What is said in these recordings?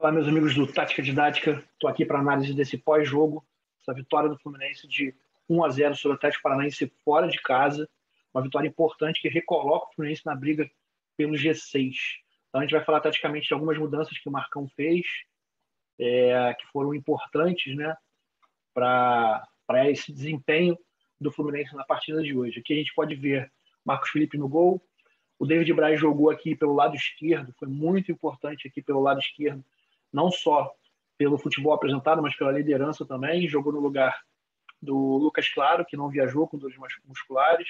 Olá, meus amigos do Tática Didática. Estou aqui para análise desse pós-jogo, essa vitória do Fluminense de 1-0 sobre o Atlético Paranaense fora de casa. Uma vitória importante que recoloca o Fluminense na briga pelo G6. Então a gente vai falar taticamente de algumas mudanças que o Marcão fez, que foram importantes, né, para esse desempenho do Fluminense na partida de hoje. Aqui a gente pode ver Marcos Felipe no gol. O David Braz jogou aqui pelo lado esquerdo, foi muito importante aqui pelo lado esquerdo, não só pelo futebol apresentado, mas pela liderança também. Jogou no lugar do Lucas Claro, que não viajou com dores musculares.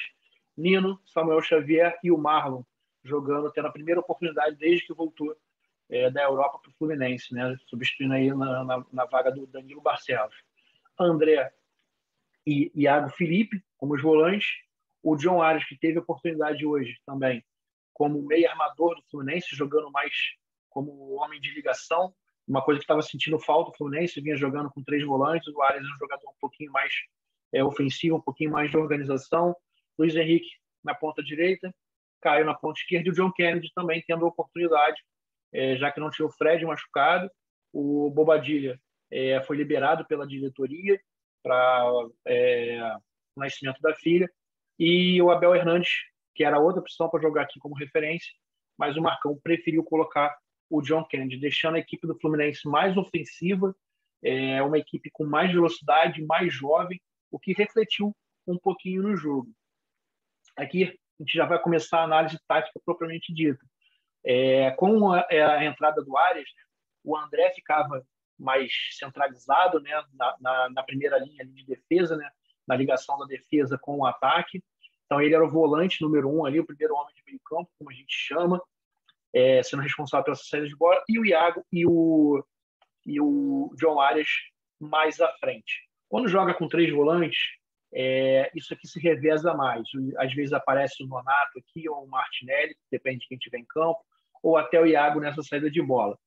Nino, Samuel Xavier e o Marlon jogando, tendo a primeira oportunidade desde que voltou da Europa para o Fluminense, né? Substituindo aí na vaga do Danilo Barcelos. André e Iago Felipe como os volantes. O John Arias, que teve a oportunidade hoje também como meio armador do Fluminense, jogando mais como homem de ligação, uma coisa que estava sentindo falta. O Fluminense vinha jogando com 3 volantes, o Arias é um jogador um pouquinho mais ofensivo, um pouquinho mais de organização. Luiz Henrique na ponta direita, Caio na ponta esquerda e o John Kennedy também tendo a oportunidade, já que não tinha o Fred machucado. O Bobadilla foi liberado pela diretoria para o nascimento da filha, e o Abel Hernandes, que era outra opção para jogar aqui como referência, mas o Marcão preferiu colocar o John Kennedy, deixando a equipe do Fluminense mais ofensiva, uma equipe com mais velocidade, mais jovem, o que refletiu um pouquinho no jogo. Aqui a gente já vai começar a análise tática propriamente dita. Com a entrada do Arias, né, o André ficava mais centralizado, né, na primeira linha ali de defesa, né, na ligação da defesa com o ataque. Então ele era o volante número 1 ali, o primeiro homem de meio campo, como a gente chama, sendo responsável pela saída de bola, e o Iago e o John Arias mais à frente. Quando joga com 3 volantes, isso aqui se reveza mais. Às vezes aparece o Nonato aqui, ou o Martinelli, depende de quem estiver em campo, ou até o Iago nessa saída de bola.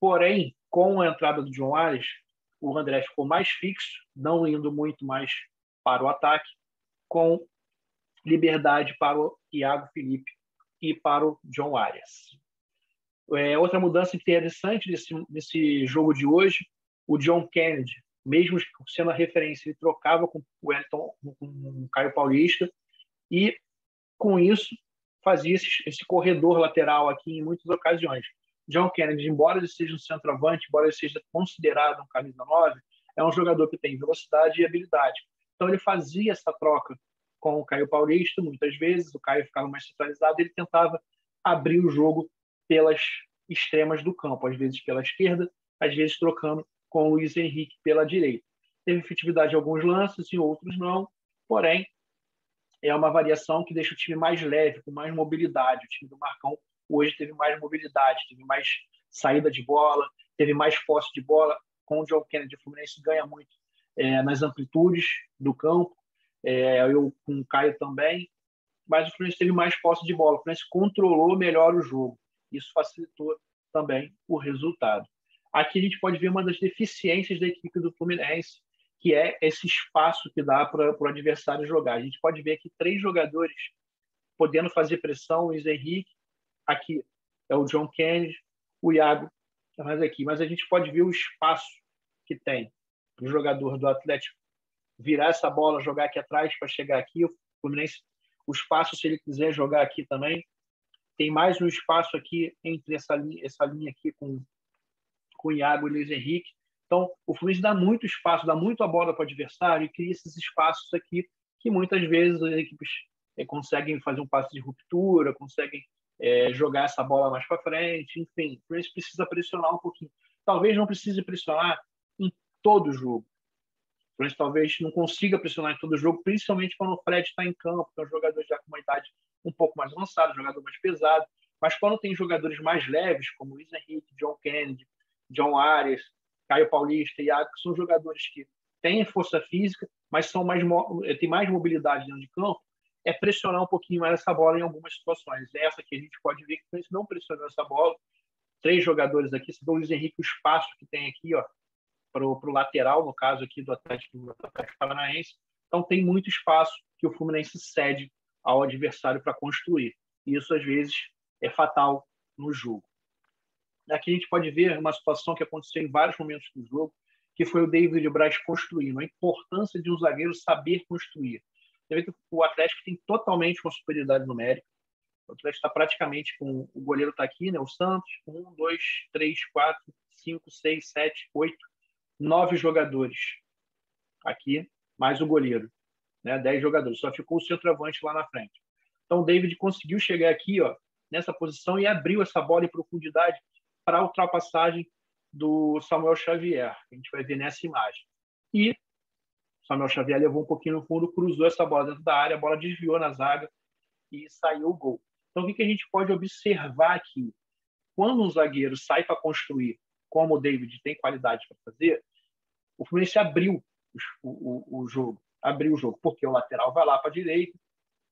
Porém, com a entrada do John Arias, o André ficou mais fixo, não indo muito mais para o ataque, com liberdade para o Iago Felipe e para o John Arias. Outra mudança interessante desse jogo de hoje, o John Kennedy, mesmo sendo a referência, ele trocava com o Wellington, com o Caio Paulista, e com isso fazia esse corredor lateral aqui em muitas ocasiões. John Kennedy, embora ele seja um centroavante, embora ele seja considerado um camisa 9, é um jogador que tem velocidade e habilidade. Então ele fazia essa troca com o Caio Paulista, muitas vezes o Caio ficava mais centralizado, ele tentava abrir o jogo pelas extremas do campo, às vezes pela esquerda, às vezes trocando com o Luiz Henrique pela direita. Teve efetividade em alguns lances, em outros não, porém é uma variação que deixa o time mais leve, com mais mobilidade. O time do Marcão hoje teve mais mobilidade, teve mais saída de bola, teve mais posse de bola. Com o John Kennedy, o Fluminense ganha muito nas amplitudes do campo, eu com o Caio também, mas o Fluminense teve mais posse de bola, o Fluminense controlou melhor o jogo. Isso facilitou também o resultado. Aqui a gente pode ver uma das deficiências da equipe do Fluminense, que é esse espaço que dá para o adversário jogar. A gente pode ver aqui 3 jogadores podendo fazer pressão, o Luiz Henrique, aqui é o John Kennedy, o Iago, mas a gente pode ver o espaço que tem o jogador do Atlético virar essa bola, jogar aqui atrás para chegar aqui. O Fluminense, o espaço, se ele quiser jogar aqui também, tem mais um espaço aqui entre essa linha aqui com o Iago e o Luiz Henrique. Então, o Fluminense dá muito espaço, dá muito a bola para o adversário e cria esses espaços aqui que muitas vezes as equipes conseguem fazer um passe de ruptura, conseguem jogar essa bola mais para frente, enfim. O Fluminense precisa pressionar um pouquinho. Talvez não precise pressionar em todo o jogo. O Fluminense talvez não consiga pressionar em todo o jogo, principalmente quando o Fred está em campo, que é um jogador já com uma idade um pouco mais avançada, um jogador mais pesado. Mas quando tem jogadores mais leves, como Luiz Henrique, John Kennedy, John Arias, Caio Paulista e Iago, que são jogadores que têm força física, mas têm mais mobilidade dentro de campo, pressionar um pouquinho mais essa bola em algumas situações. Essa que a gente pode ver que o Fluminense não pressionou essa bola. 3 jogadores aqui, se o Luiz Henrique, o espaço que tem aqui, para o lateral, no caso aqui do Atlético Paranaense. Então tem muito espaço que o Fluminense cede ao adversário para construir. E isso, às vezes, é fatal no jogo. Aqui a gente pode ver uma situação que aconteceu em vários momentos do jogo, que foi o David Braz construindo, a importância de um zagueiro saber construir. Você vê que o Atlético tem totalmente uma superioridade numérica. O Atlético está praticamente com o goleiro está aqui, né? O Santos, 1, 2, 3, 4, 5, 6, 7, 8, 9 jogadores aqui, mais o goleiro, né? 10 jogadores. Só ficou o centroavante lá na frente. Então o David conseguiu chegar aqui, ó, nessa posição e abriu essa bola em profundidade para a ultrapassagem do Samuel Xavier, que a gente vai ver nessa imagem. E o Samuel Xavier levou um pouquinho no fundo, cruzou essa bola dentro da área, a bola desviou na zaga e saiu o gol. Então, o que a gente pode observar aqui? Quando um zagueiro sai para construir, como o David tem qualidade para fazer, o Fluminense abriu o jogo. Abriu o jogo, porque o lateral vai lá para a direita,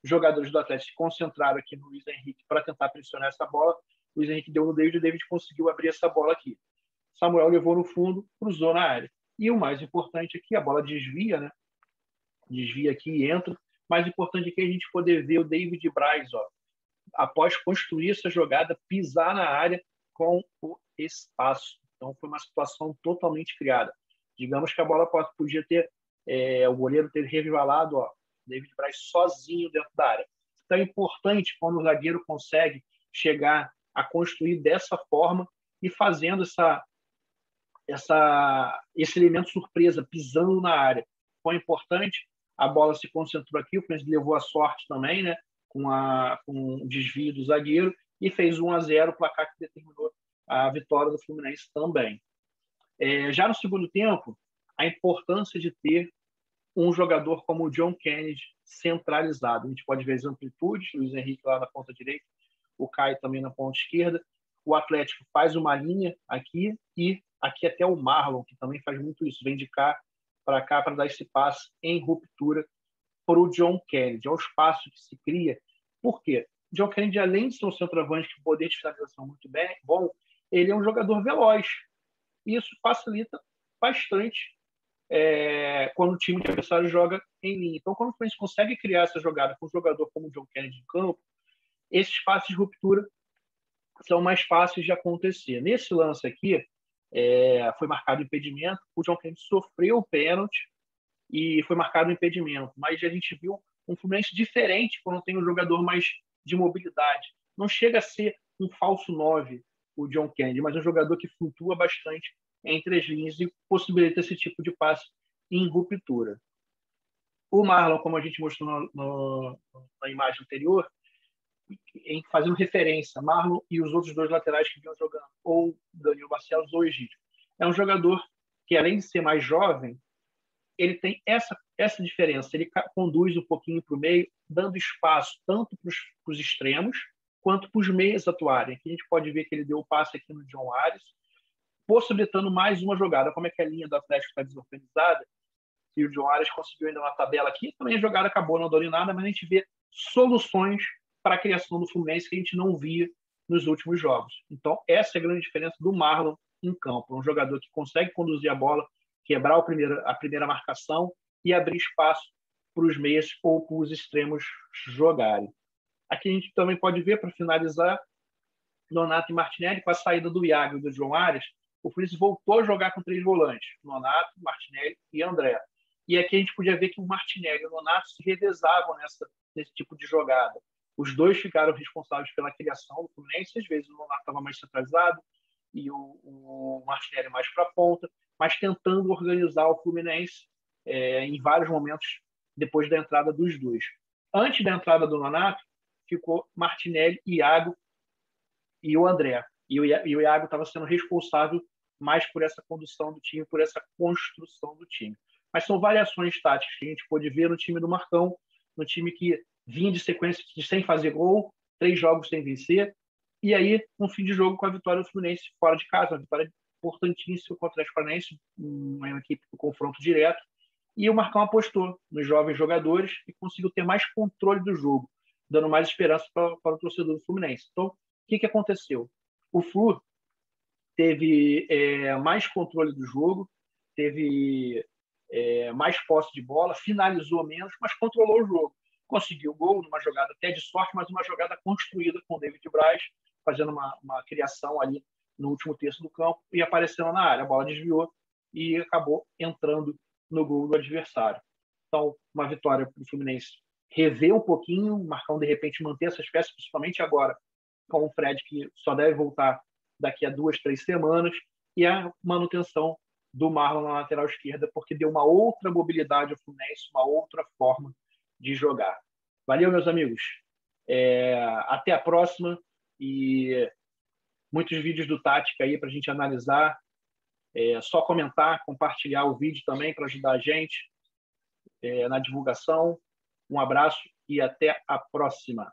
os jogadores do Atlético se concentraram aqui no Luiz Henrique para tentar pressionar essa bola. O Luiz Henrique deu no David, o David conseguiu abrir essa bola aqui. Samuel levou no fundo, cruzou na área. E o mais importante aqui, a bola desvia, né? Desvia aqui e entra. Mais importante aqui é a gente poder ver o David Braz, ó, após construir essa jogada, pisar na área com o espaço. Então, foi uma situação totalmente criada. Digamos que a bola podia ter, o goleiro ter revalado, ó, David Braz sozinho dentro da área. Então, é importante quando o zagueiro consegue chegar a construir dessa forma e fazendo esse elemento surpresa, pisando na área. Foi importante, a bola se concentrou aqui, o Fluminense levou a sorte também, né? Com o desvio do zagueiro e fez 1-0, o placar que determinou a vitória do Fluminense também. Já no segundo tempo, a importância de ter um jogador como o John Kennedy centralizado. A gente pode ver as amplitudes, Luiz Henrique lá na ponta direita, o Caio também na ponta esquerda. O Atlético faz uma linha aqui e aqui até o Marlon, que também faz muito isso, vem de cá para dar esse passe em ruptura para o John Kennedy. É o espaço que se cria. Por quê? O John Kennedy, além de ser um centroavante com poder de finalização muito bom, ele é um jogador veloz. E isso facilita bastante quando o time adversário joga em linha. Então, quando o Fluminense consegue criar essa jogada com um jogador como o John Kennedy em campo, esses passes de ruptura são mais fáceis de acontecer. Nesse lance aqui, foi marcado impedimento, o John Kennedy sofreu o pênalti e foi marcado impedimento, mas a gente viu um Fluminense diferente quando tem um jogador mais de mobilidade. Não chega a ser um falso 9, o John Kennedy, mas um jogador que flutua bastante entre as linhas e possibilita esse tipo de passe em ruptura. O Marlon, como a gente mostrou na imagem anterior, fazendo referência, Marlon e os outros dois laterais que vinham jogando, ou Danilo Barcelos ou Egídio. É um jogador que, além de ser mais jovem, ele tem essa diferença. Ele conduz um pouquinho para o meio, dando espaço tanto para os extremos quanto para os meias atuarem. Aqui a gente pode ver que ele deu o passe aqui no John Ares, possibilitando mais uma jogada. Como é que a linha do Atlético está desorganizada? E o John Ares conseguiu ainda uma tabela aqui. Também a jogada acabou não dando nada, mas a gente vê soluções para a criação do Fluminense que a gente não via nos últimos jogos. Então, essa é a grande diferença do Marlon em campo. Um jogador que consegue conduzir a bola, quebrar a primeira marcação e abrir espaço para os meias ou para os extremos jogarem. Aqui a gente também pode ver, para finalizar, Nonato e Martinelli, com a saída do Iago e do João Ares, o Fluminense voltou a jogar com 3 volantes, Nonato, Martinelli e André. E aqui a gente podia ver que o Martinelli e o Nonato se revezavam nesse tipo de jogada. Os dois ficaram responsáveis pela criação do Fluminense. Às vezes o Nonato estava mais centralizado e o Martinelli mais para a ponta, mas tentando organizar o Fluminense em vários momentos depois da entrada dos dois. Antes da entrada do Nonato, ficou Martinelli, Iago e o André. E o Iago estava sendo responsável mais por essa condução do time, por essa construção do time. Mas são variações táticas que a gente pôde ver no time do Marcão, no time que vinha de sequência sem fazer gol, 3 jogos sem vencer, e aí um fim de jogo com a vitória do Fluminense fora de casa, uma vitória importantíssima contra o Atlético Paranaense, uma equipe do confronto direto, e o Marcão apostou nos jovens jogadores e conseguiu ter mais controle do jogo, dando mais esperança para o torcedor do Fluminense. Então, o que aconteceu? O Flu teve mais controle do jogo, teve mais posse de bola, finalizou menos, mas controlou o jogo. Conseguiu o gol numa jogada até de sorte, mas uma jogada construída com o David Braz, fazendo uma criação ali no último terço do campo e aparecendo na área. A bola desviou e acabou entrando no gol do adversário. Então, uma vitória para o Fluminense rever um pouquinho, o Marcão, de repente, manter essas peças, principalmente agora com o Fred, que só deve voltar daqui a 2, 3 semanas, e a manutenção do Marlon na lateral esquerda, porque deu uma outra mobilidade ao Fluminense, uma outra forma de jogar. Valeu, meus amigos. Até a próxima e muitos vídeos do Tática aí para a gente analisar. Só comentar, compartilhar o vídeo também para ajudar a gente na divulgação. Um abraço e até a próxima.